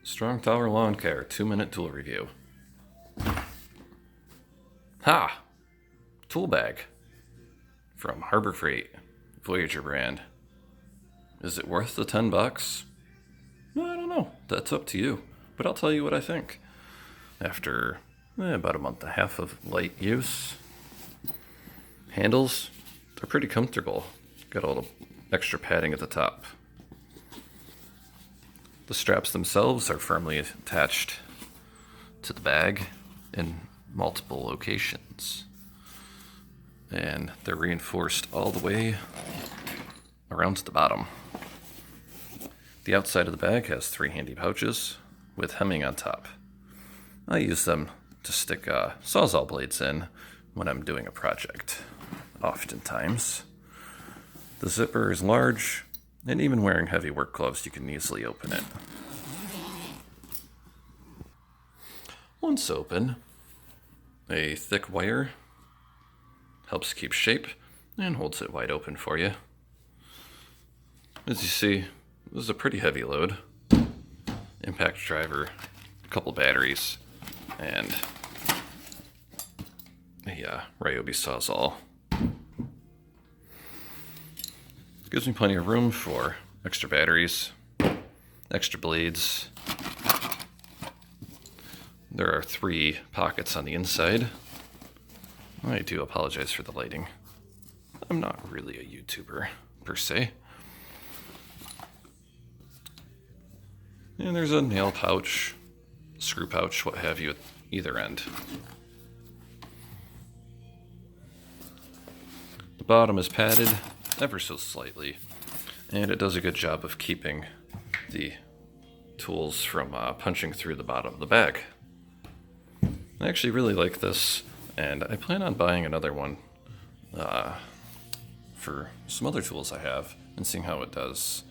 Strong Tower Lawn Care 2-minute tool review. Ha! Tool bag from Harbor Freight, Voyager brand. Is it worth the $10? Well, I don't know. That's up to you. But I'll tell you what I think. After about a month and a half of light use, handles, they're pretty comfortable. Got a little extra padding at the top. The straps themselves are firmly attached to the bag in multiple locations. And they're reinforced all the way around to the bottom. The outside of the bag has 3 handy pouches with hemming on top. I use them to stick Sawzall blades in when I'm doing a project, oftentimes. The zipper is large, and even wearing heavy work gloves, you can easily open it. Once open, a thick wire helps keep shape and holds it wide open for you. As you see, this is a pretty heavy load. Impact driver, a couple batteries, and a Ryobi Sawzall. Gives me plenty of room for extra batteries, extra blades. There are 3 pockets on the inside. I do apologize for the lighting. I'm not really a YouTuber, per se. And there's a nail pouch, screw pouch, what have you, at either end. The bottom is padded ever so slightly, and it does a good job of keeping the tools from punching through the bottom of the bag. I actually really like this, and I plan on buying another one for some other tools I have and seeing how it does.